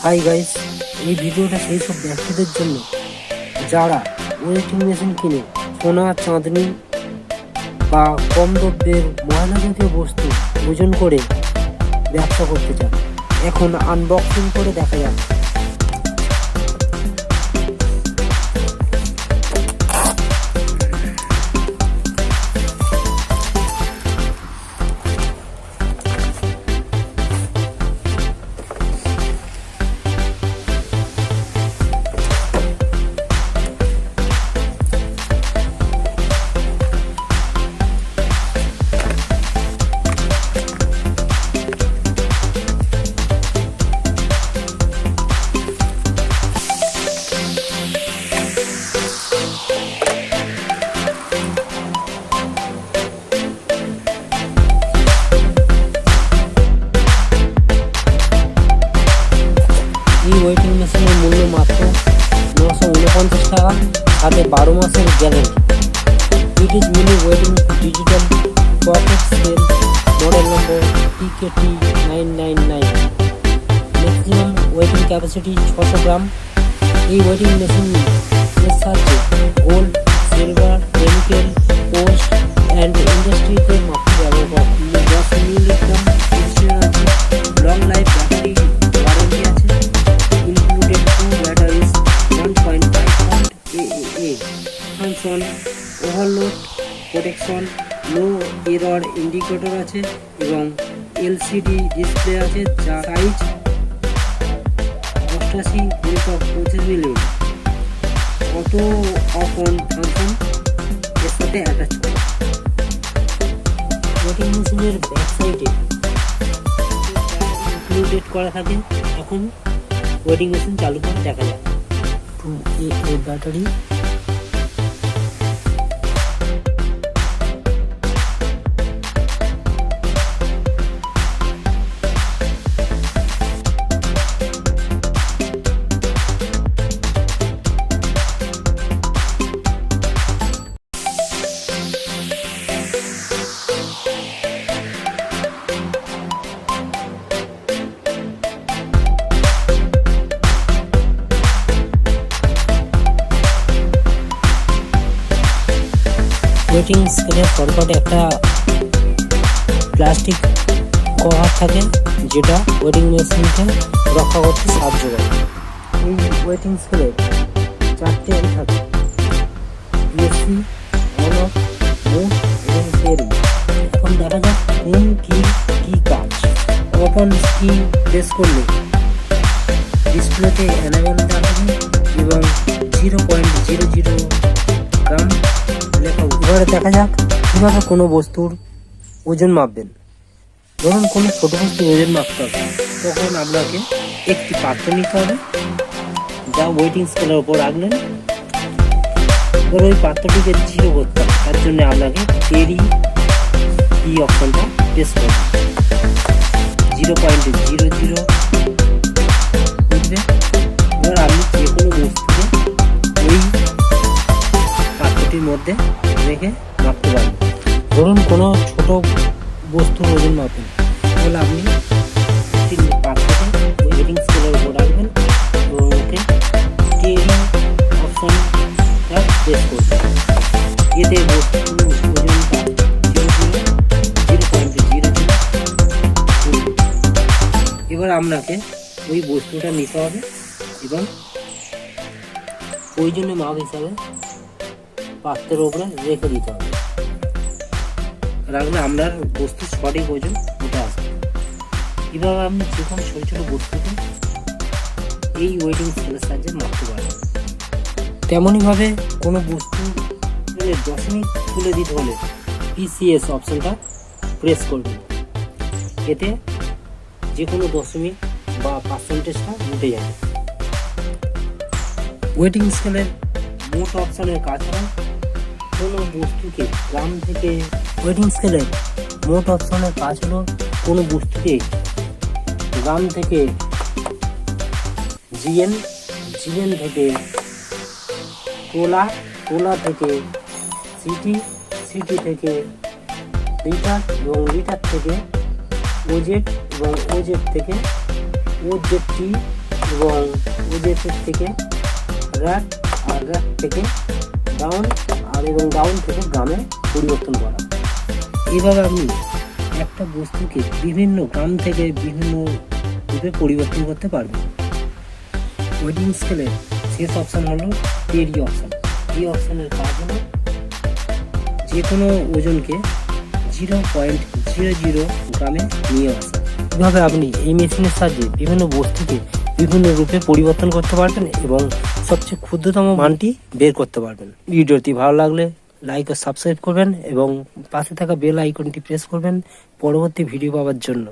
Hi guys, এই ভিডিওটা সেই সব ব্যক্তিদের জন্য যারা ওয়েটিং মেশিন কিনে সোনা চাঁদনি বা কম দ্রব্যের ময়লা জাতীয় বস্তু ওজন করে ব্যবসা করতে চান। এখন আনবক্সিং করে দেখা যাক। এই ওয়েটিং মেশিনের মূল্য মাত্র 949 টাকা, সাথে 12 মাসের guarantee. It is mini waiting digital pocket scale, model number TKT999, maximum waiting capacity 600 গ্রাম। এই ওয়েটিং মেশিনের সাহায্যে gold, silver, chemical, post and ইন্ডাস্ট্রিতে মাপতে ব্যবহার করে। 10 মিলিগ্রাম আছে, লং লাইফ ব্যাটারি ওয়ারেন্টি আছে, included 2 batteries, 1.5 volt AAA, function, overload protection, no error indicator আছে এবং LCD ডিসপ্লে আছে, যা size 88x25 million, auto off on function এর সাথে অ্যাটাচ করে। ওয়েটিং মেশিনের ব্যাক সাইডে ইনক্লুডেড করা থাকে। এখন ওয়েটিং মেশিন চালু করে দেখা যায়। 2AA ব্যাটারি, ওয়েটিং স্কেলের ফরকটে একটা প্লাস্টিক কভার থাকে, যেটা ওয়েটিং মেশিনকে রক্ষা করতে সাহায্য করে। এই ওয়েটিং স্কেলের 4টে এন থাকে: ইউএসবি, অন অফ, মুভ এবং কেয়ারিং। এখন দেখা যাক কোন কি কাজ। ওপেন কি প্রেস করলে ডিসপ্লেতে এনাবেল দেখাবে এবং 0.00 গ্রাম লেখা। এবারে দেখা যাক কীভাবে কোনো বস্তুর ওজন মাপবেন। ধরুন কোনো ছোটো বস্তুর ওজন মাপতে হবে, তখন আপনাকে একটি পাত্র নিতে হবে, যা ওয়েটিং স্কেলের ওপর রাখলেন। এবার ওই পাত্রটিকে 0 করতে হবে, তার জন্য আপনাকে এই অপশনটা প্রেস করবেন। 0.00 বুঝবে। এবার আপনি যে কোনো বস্তুকে ওই পাত্রটির মধ্যে রেখে মাপতে পারবেন। ধরুন কোনো ছোট বস্তুর ওজন মাপেন, তাহলে আপনি পাত্রকে ওই ওয়েটিং স্কেলের উপর রাখবেন এবং ওকে টিএরি অপশনটা প্রেস করবেন। এতে বস্তুর ওজনটা 0.00। এবার আপনাকে ওই বস্তুটা নিতে হবে এবং প্রয়োজনীয় মাপ হিসাবে পাত্রের উপরে রেখে দিতে হবে। রাখলে আপনার বস্তুর সঠিক ওজন উঠে আসবে। এভাবে আপনি যে কোনো ছোটো ছোটো বস্তুকে এই ওয়েটিং স্কেলের সাহায্যে মাপতে পারবেন। তেমনইভাবে কোনো বস্তু দশমিক তুলে দিতে হলে PCS অপশনটা প্রেস করবেন। এতে যে কোনো দশমিক বা পার্সেন্টেজটা উঠে যাবে। ওয়েটিং স্কেলের মোট অপশনের কাজ হল কোনো বস্তুকে গ্রাম থেকে ওয়েটিং স্কেলের মোট অপশনের কাজ হলো কোনো বস্তুকে গ্রাম থেকে জিএন থেকে তোলা থেকে সিটি থেকে লিটার এবং লিটার থেকে ওজেড এবং ওজেড থেকে ওজেডটি এবং ওদের থেকে গ্রাট আর গ্রাট থেকে ডাউন আর এবং ডাউন থেকে গ্রামে পরিবর্তন করা। এইভাবে আপনি একটা বস্তুকে বিভিন্ন গ্রাম থেকে বিভিন্ন রূপে পরিবর্তন করতে পারবেন। ওয়েটিং স্কেলের শেষ অপশান হলো টেরি অপশান। এই অপশানের কাজ হলো যে কোনো ওজনকে 0.00 গ্রামে নিয়ে আসা। এভাবে আপনি এই মেশিনের সাহায্যে বিভিন্ন বস্তুকে বিভিন্ন রূপে পরিবর্তন করতে পারবেন এবং সবচেয়ে ক্ষুদ্রতম মানটি বের করতে পারবেন। ভিডিওটি ভালো লাগলে লাইক ও সাবস্ক্রাইব করবেন এবং পাশে থাকা বেল আইকনটি প্রেস করবেন পরবর্তী ভিডিও পাওয়ার জন্য।